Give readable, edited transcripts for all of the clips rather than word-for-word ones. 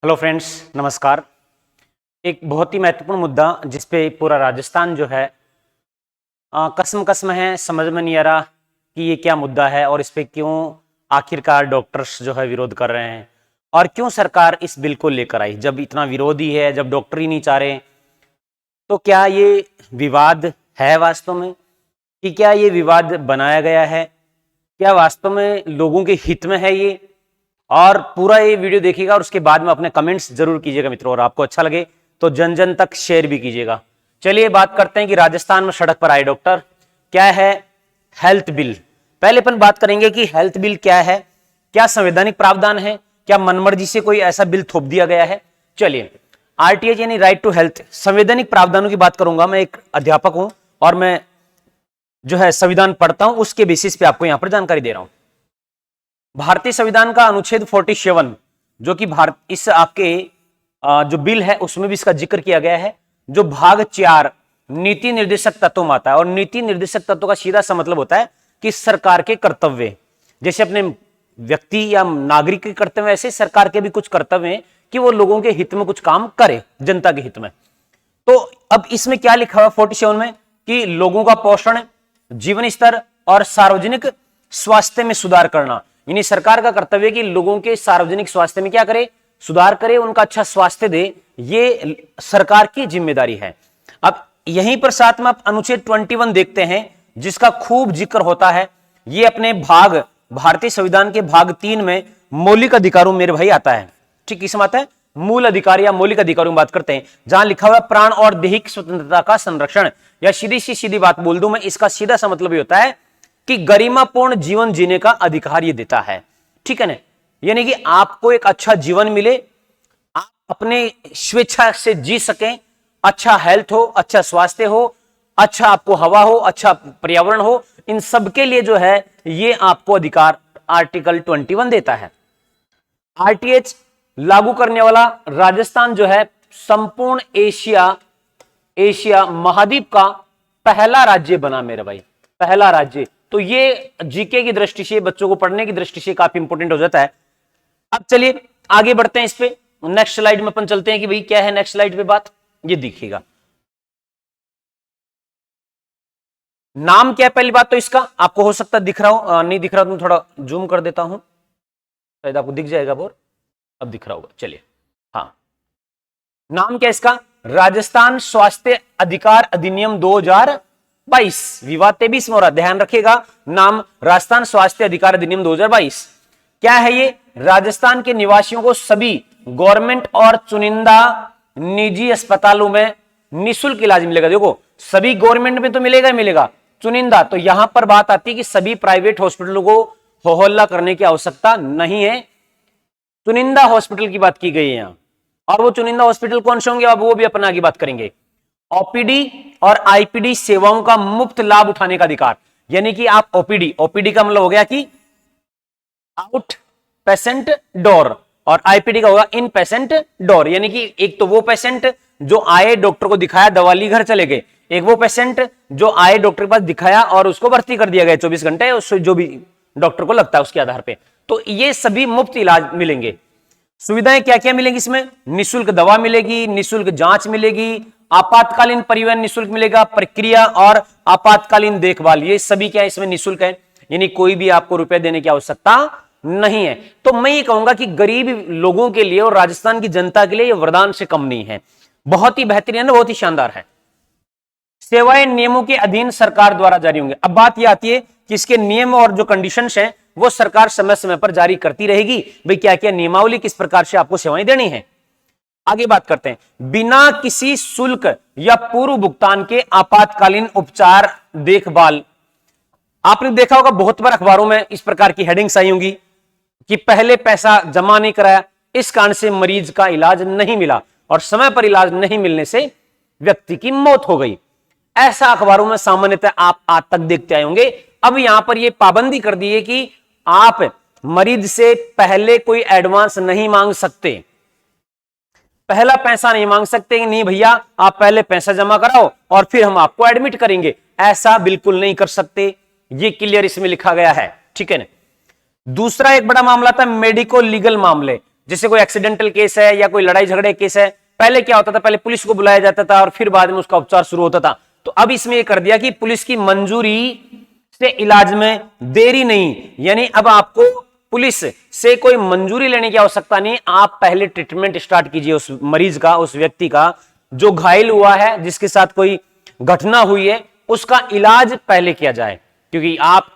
Hello friends, नमस्कार। एक बहुत ही महत्वपूर्ण मुद्दा जिस पे पूरा राजस्थान जो है कसम है, समझ में नहीं आ रहा कि ये क्या मुद्दा है और इस पे क्यों आखिरकार डॉक्टर्स जो है विरोध कर रहे हैं और क्यों सरकार इस बिल को लेकर आई। जब इतना विरोध ही है, जब डॉक्टर ही नहीं चाह रहे, तो क्या ये विवाद है वास्तव में, कि क्या ये विवाद बनाया गया है, क्या वास्तव में लोगों के हित में है ये। और पूरा ये वीडियो देखिएगा और उसके बाद में अपने कमेंट्स जरूर कीजिएगा मित्रों, और आपको अच्छा लगे तो जन जन तक शेयर भी कीजिएगा। चलिए बात करते हैं कि राजस्थान में सड़क पर आए डॉक्टर। क्या है हेल्थ बिल। पहले अपन बात करेंगे कि हेल्थ बिल क्या है, क्या संवैधानिक प्रावधान है, क्या मनमर्जी से कोई ऐसा बिल थोप दिया गया है। चलिए, आरटीएच यानी राइट टू हेल्थ, संवैधानिक प्रावधानों की बात करूंगा। मैं एक अध्यापक हूं और मैं जो है संविधान पढ़ता हूं, उसके बेसिस पे आपको यहां पर जानकारी दे रहा हूं। भारतीय संविधान का अनुच्छेद 47 जो कि भारत इस आपके जो बिल है उसमें भी इसका जिक्र किया गया है, जो भाग 4 नीति निर्देशक तत्व में आता है। और नीति निर्देशक तत्व का सीधा सा मतलब होता है कि सरकार के कर्तव्य, जैसे अपने व्यक्ति या नागरिक के कर्तव्य, ऐसे सरकार के भी कुछ कर्तव्य हैं कि वो लोगों के हित में कुछ काम करे, जनता के हित में। तो अब इसमें क्या लिखा हुआ 47 में कि लोगों का पोषण, जीवन स्तर और सार्वजनिक स्वास्थ्य में सुधार करना। यानी सरकार का कर्तव्य है कि लोगों के सार्वजनिक स्वास्थ्य में क्या करे, सुधार करे, उनका अच्छा स्वास्थ्य दे, ये सरकार की जिम्मेदारी है। अब यहीं पर साथ में आप अनुच्छेद 21 देखते हैं जिसका खूब जिक्र होता है। ये अपने भाग भारतीय संविधान के भाग 3 में मौलिक अधिकारों मेरे भाई आता है। ठीक, इसमें आता है मूल अधिकार या मौलिक अधिकारों की बात करते हैं, जहां लिखा हुआ प्राण और दैहिक स्वतंत्रता का संरक्षण। या सीधी बात बोल दूं मैं, इसका सीधा सा मतलब ये होता है कि गरिमापूर्ण जीवन जीने का अधिकार ये देता है। ठीक है ना, यानी कि आपको एक अच्छा जीवन मिले, आप अपने स्वेच्छा से जी सकें, अच्छा हेल्थ हो, अच्छा स्वास्थ्य हो, अच्छा आपको हवा हो, अच्छा पर्यावरण हो, इन सब के लिए जो है ये आपको अधिकार आर्टिकल 21 देता है। आरटीएच लागू करने वाला राजस्थान जो है संपूर्ण एशिया महाद्वीप का पहला राज्य बना मेरे भाई, पहला राज्य। तो ये जीके की दृष्टि से, बच्चों को पढ़ने की दृष्टि से काफी इंपोर्टेंट हो जाता है। अब चलिए आगे बढ़ते हैं इस पे। नेक्स्ट स्लाइड में अपन चलते हैं कि भाई क्या है नेक्स्ट स्लाइड पे बात, ये देखिएगा। नाम क्या है पहली बात तो इसका, आपको हो सकता है दिख रहा हो, नहीं दिख रहा तो थोड़ा जूम कर देता हूं, शायद आपको दिख जाएगा बोर, अब दिख रहा होगा। चलिए, हाँ, नाम क्या है इसका, राजस्थान स्वास्थ्य अधिकार अधिनियम 2022, विवाद 23 में हो रहा, ध्यान रखिएगा। नाम राजस्थान स्वास्थ्य अधिकार अधिनियम 2022। क्या है ये, राजस्थान के निवासियों को सभी गवर्नमेंट और चुनिंदा निजी अस्पतालों में निःशुल्क इलाज मिलेगा। देखो, सभी गवर्नमेंट में तो मिलेगा ही मिलेगा, चुनिंदा, तो यहां पर बात आती है कि सभी प्राइवेट हॉस्पिटलों को हो हल्ला करने की आवश्यकता नहीं है, चुनिंदा हॉस्पिटल की बात की गई है यहां। और वो चुनिंदा हॉस्पिटल कौन से होंगे, अब वो भी अपना आगे बात करेंगे। ओपीडी और आईपीडी सेवाओं का मुफ्त लाभ उठाने का अधिकार, यानी कि आप ओपीडी का मतलब हो गया कि आउट पेशेंट डोर, और आईपीडी का होगा इन पेशेंट डोर, यानी कि एक तो वो पेशेंट जो आए डॉक्टर को दिखाया, दवा ली, घर चले गए, एक वो पेशेंट जो आए डॉक्टर के पास दिखाया और उसको भर्ती कर दिया गया 24 घंटे, उससे जो भी डॉक्टर को लगता है उसके आधार पे, तो ये सभी मुफ्त इलाज मिलेंगे। सुविधाएं क्या क्या मिलेंगी इसमें, निःशुल्क दवा मिलेगी, निःशुल्क जांच मिलेगी, आपातकालीन परिवहन निःशुल्क मिलेगा, प्रक्रिया और आपातकालीन देखभाल, ये सभी क्या इसमें निःशुल्क है, यानी कोई भी आपको रुपए देने की आवश्यकता नहीं है। तो मैं ये कहूंगा कि गरीब लोगों के लिए और राजस्थान की जनता के लिए ये वरदान से कम नहीं है, बहुत ही बेहतरीन है, बहुत ही शानदार है। सेवाएं नियमों के अधीन सरकार द्वारा जारी होंगे। अब बात यह आती है कि इसके नियम और जो कंडीशंस हैं वो सरकार समय समय पर जारी करती रहेगी। भाई क्या क्या नियमावली, किस प्रकार से आपको सेवाएं देनी है। आगे बात करते हैं, बिना किसी शुल्क या पूर्व भुगतान के आपातकालीन उपचार देखभाल। आपने देखा होगा बहुत बार अखबारों में इस प्रकार की हेडिंग्स आई होंगी कि पहले पैसा जमा नहीं कराया, इस कारण से मरीज का इलाज नहीं मिला और समय पर इलाज नहीं मिलने से व्यक्ति की मौत हो गई। ऐसा अखबारों में सामान्यतः आप आज तक देखते आए होंगे। अब यहां पर यह पाबंदी कर दी है कि आप मरीज से पहले कोई एडवांस नहीं मांग सकते, पहला पैसा नहीं मांग सकते कि नहीं भैया आप पहले पैसा जमा कराओ और फिर हम आपको एडमिट करेंगे, ऐसा बिल्कुल नहीं कर सकते, ये क्लियर इसमें लिखा गया है। ठीक है ना। दूसरा एक बड़ा मामला था मेडिको लीगल मामले, जैसे कोई एक्सीडेंटल केस है या कोई लड़ाई झगड़े केस है, पहले क्या होता था, पहले पुलिस को बुलाया जाता था और फिर बाद में उसका उपचार शुरू होता था। तो अब इसमें यह कर दिया कि पुलिस की मंजूरी से इलाज में देरी नहीं, यानी अब आपको पुलिस से कोई मंजूरी लेने की आवश्यकता नहीं, आप पहले ट्रीटमेंट स्टार्ट कीजिए उस मरीज का, उस व्यक्ति का जो घायल हुआ है, जिसके साथ कोई घटना हुई है, उसका इलाज पहले किया जाए। क्योंकि आप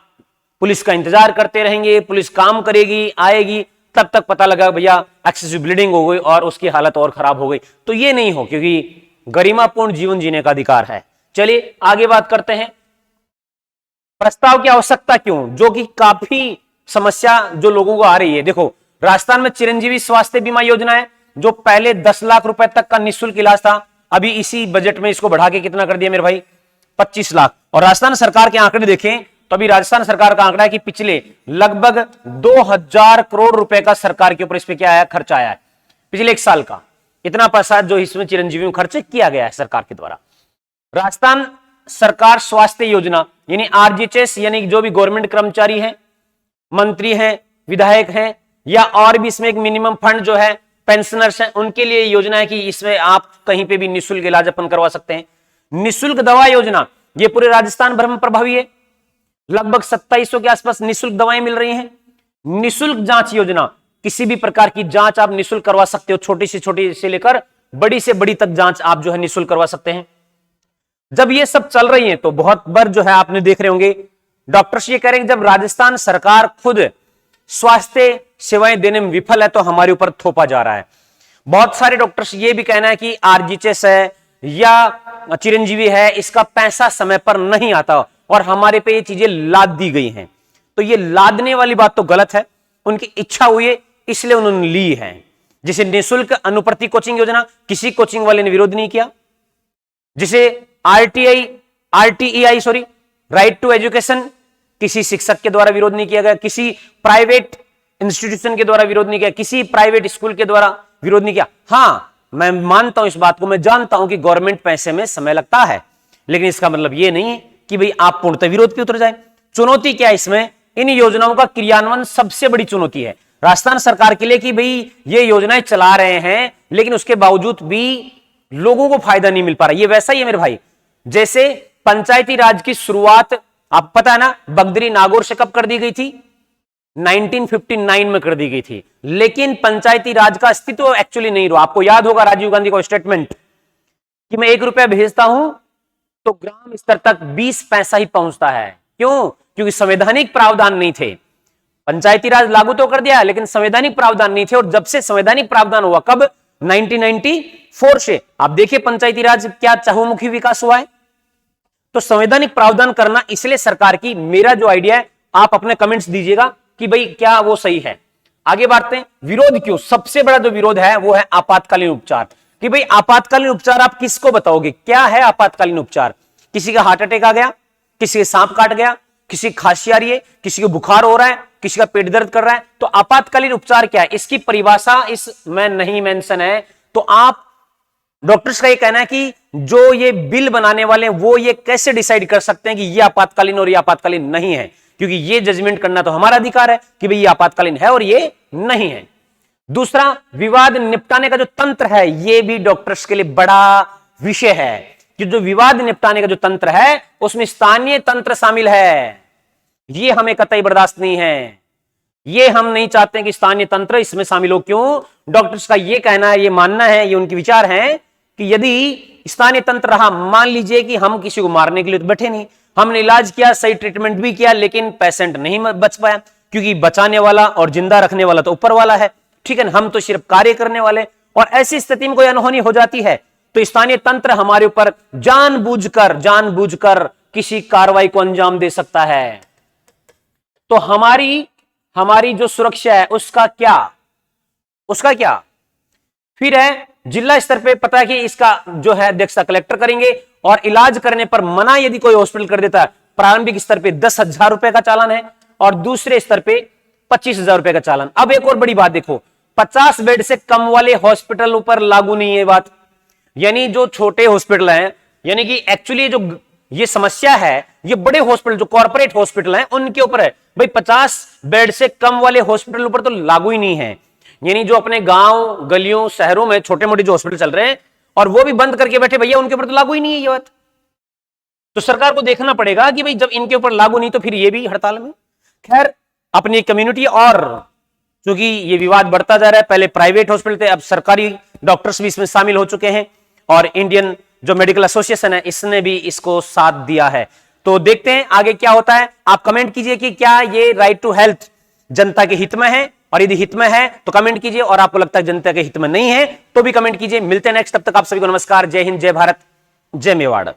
पुलिस का इंतजार करते रहेंगे, पुलिस काम करेगी, आएगी, तब तक पता लगा भैया एक्सेसिव ब्लीडिंग हो गई और उसकी हालत और खराब हो गई। तो ये नहीं हो, क्योंकि गरिमापूर्ण जीवन जीने का अधिकार है। चलिए आगे बात करते हैं, प्रस्ताव की आवश्यकता क्यों, जो कि काफी समस्या जो लोगों को आ रही है। देखो, राजस्थान में चिरंजीवी स्वास्थ्य बीमा योजना है, जो पहले 10 लाख रुपए तक का निःशुल्क इलाज था, अभी इसी बजट में इसको बढ़ा के कितना कर दिया मेरे भाई, 25 लाख। और राजस्थान सरकार के आंकड़े देखें तो अभी राजस्थान सरकार का आंकड़ा है कि पिछले लगभग 2000 करोड़ रुपए का सरकार के ऊपर इस पे क्या आया, खर्च आया है पिछले एक साल का। इतना पैसा जो इसमें चिरंजीवी में खर्च किया गया है सरकार के द्वारा। राजस्थान सरकार स्वास्थ्य योजना यानी आरजीएचएस, यानी जो भी गवर्नमेंट कर्मचारी हैं, मंत्री हैं, विधायक हैं, या और भी इसमें एक मिनिमम फंड जो है पेंशनर्स हैं, उनके लिए योजना है कि इसमें आप कहीं पे भी निःशुल्क इलाज अपन करवा सकते हैं। निःशुल्क दवा योजना ये पूरे राजस्थान भर में प्रभावी है, लगभग 2700 के आसपास निःशुल्क दवाएं मिल रही हैं। निःशुल्क जांच योजना, किसी भी प्रकार की जांच आप निःशुल्क करवा सकते हो, छोटी से लेकर बड़ी से बड़ी तक जांच आप जो है निःशुल्क करवा सकते हैं। जब ये सब चल रही है तो बहुत बार जो है आपने देख रहे होंगे डॉक्टर्स ये कह रहे हैं कि जब राजस्थान सरकार खुद स्वास्थ्य सेवाएं देने में विफल है तो हमारे ऊपर थोपा जा रहा है। बहुत सारे डॉक्टर्स ये भी कहना है कि आरजीएचएस है या चिरंजीवी है, इसका पैसा समय पर नहीं आता और हमारे पे ये चीजें लाद दी गई हैं। तो ये लादने वाली बात तो गलत है, उनकी इच्छा हुई है इसलिए उन्होंने ली है। जिसे निःशुल्क अनुप्रति कोचिंग योजना, किसी कोचिंग वाले ने विरोध नहीं किया। जिसे आरटीईआई राइट टू एजुकेशन, किसी शिक्षक के द्वारा विरोध नहीं किया गया, किसी प्राइवेट इंस्टीट्यूशन के द्वारा विरोध नहीं किया, किसी प्राइवेट स्कूल के द्वारा विरोध नहीं किया। हां, मैं मानता हूं इस बात को, मैं जानता हूं कि गवर्नमेंट पैसे में समय लगता है, लेकिन इसका मतलब यह नहीं है कि भाई आप पूर्णतः विरोध पे उतर जाए। चुनौती क्या है इसमें, इन योजनाओं का क्रियान्वयन सबसे बड़ी चुनौती है राजस्थान सरकार के लिए कि भाई ये योजनाएं चला रहे हैं लेकिन उसके बावजूद भी लोगों को फायदा नहीं मिल पा रहा। ये वैसा ही है मेरे भाई, जैसे पंचायती राज की शुरुआत आप पता है ना बगदरी नागौर से कब कर दी गई थी, 1959 में कर दी गई थी, लेकिन पंचायती राज का अस्तित्व एक्चुअली नहीं रहा। आपको याद होगा राजीव गांधी का स्टेटमेंट कि मैं 1 रुपया भेजता हूं तो ग्राम स्तर तक 20 पैसा ही पहुंचता है। क्यों? क्योंकि संवैधानिक प्रावधान नहीं थे। पंचायती राज लागू तो कर दिया लेकिन संवैधानिक प्रावधान नहीं थे, और जब से संवैधानिक प्रावधान हुआ कब, 1994 से आप देखिए पंचायती राज क्या चहुमुखी विकास हुआ है। तो संवैधानिक प्रावधान करना इसलिए सरकार की, मेरा जो आइडिया है आप अपने कमेंट्स दीजिएगा कि भाई क्या वो सही है। आगे बढ़ते हैं, विरोध क्यों, सबसे बड़ा जो विरोध है वो है आपातकालीन उपचार। कि भाई आपातकालीन उपचार आप किसको बताओगे, क्या है आपातकालीन उपचार? किसी का हार्ट अटैक आ गया, किसी के सांप काट गया, किसी की खांसी आ रही है, किसी को बुखार हो रहा है, किसी का पेट दर्द कर रहा है, तो आपातकालीन उपचार क्या है, इसकी परिभाषा इसमें नहीं मेंशन है। तो आप डॉक्टर्स का ये कहना है कि जो ये बिल बनाने वाले हैं वो ये कैसे डिसाइड कर सकते हैं कि ये आपातकालीन और ये आपातकालीन नहीं है, क्योंकि ये जजमेंट करना तो हमारा अधिकार है कि भाई ये आपातकालीन है और ये नहीं है। दूसरा, विवाद निपटाने का जो तंत्र है ये भी डॉक्टर्स के लिए बड़ा विषय है कि जो विवाद निपटाने का जो तंत्र है उसमें स्थानीय तंत्र शामिल है। ये हमें कतई बर्दाश्त नहीं है, ये हम नहीं चाहते कि स्थानीय तंत्र इसमें शामिल हो। क्यों? डॉक्टर्स का ये कहना है, ये मानना है, ये उनके विचार हैं कि यदि स्थानीय तंत्र रहा, मान लीजिए कि हम किसी को मारने के लिए तो बैठे नहीं, हमने इलाज किया, सही ट्रीटमेंट भी किया, लेकिन पेशेंट नहीं बच पाया, क्योंकि बचाने वाला और जिंदा रखने वाला तो ऊपर वाला है, ठीक है ना, हम तो सिर्फ कार्य करने वाले। और ऐसी स्थिति में कोई अनहोनी हो जाती है तो स्थानीय तंत्र हमारे ऊपर जानबूझकर किसी कार्रवाई को अंजाम दे सकता है। तो हमारी जो सुरक्षा है उसका क्या फिर है जिला स्तर पे, पता है कि इसका जो है अध्यक्षता कलेक्टर करेंगे, और इलाज करने पर मना यदि कोई हॉस्पिटल कर देता है, प्रारंभिक स्तर पे 10,000 रुपए का चालान है और दूसरे स्तर पे 25,000 रुपए का चालान। अब एक और बड़ी बात देखो, 50 बेड से कम वाले हॉस्पिटलों पर लागू नहीं है बात, यानी जो छोटे हॉस्पिटल हैं, यानी कि एक्चुअली जो ये समस्या है ये बड़े हॉस्पिटल जो कॉर्पोरेट हॉस्पिटल हैं उनके ऊपर है। भाई 50 बेड से कम वाले हॉस्पिटल ऊपर तो लागू ही नहीं है। यानी जो अपने गांव गलियों शहरों में छोटे मोटे जो हॉस्पिटल चल रहे हैं और वो भी बंद करके बैठे, भैया उनके ऊपर तो लागू ही नहीं है ये बात। तो सरकार को देखना पड़ेगा कि भाई जब इनके ऊपर लागू नहीं तो फिर ये भी हड़ताल में। खैर अपनी कम्युनिटी, और क्योंकि ये विवाद बढ़ता जा रहा है, पहले प्राइवेट हॉस्पिटल थे, अब सरकारी डॉक्टर्स भी इसमें शामिल हो चुके हैं और इंडियन जो मेडिकल एसोसिएशन है इसने भी इसको साथ दिया है। तो देखते हैं आगे क्या होता है। आप कमेंट कीजिए कि क्या ये राइट टू हेल्थ जनता के हित में है, और यदि हित में है तो कमेंट कीजिए, और आपको लगता है जनता के हित में नहीं है तो भी कमेंट कीजिए। मिलते हैं नेक्स्ट, तब तक आप सभी को नमस्कार, जय हिंद, जय भारत, जय मेवाड़।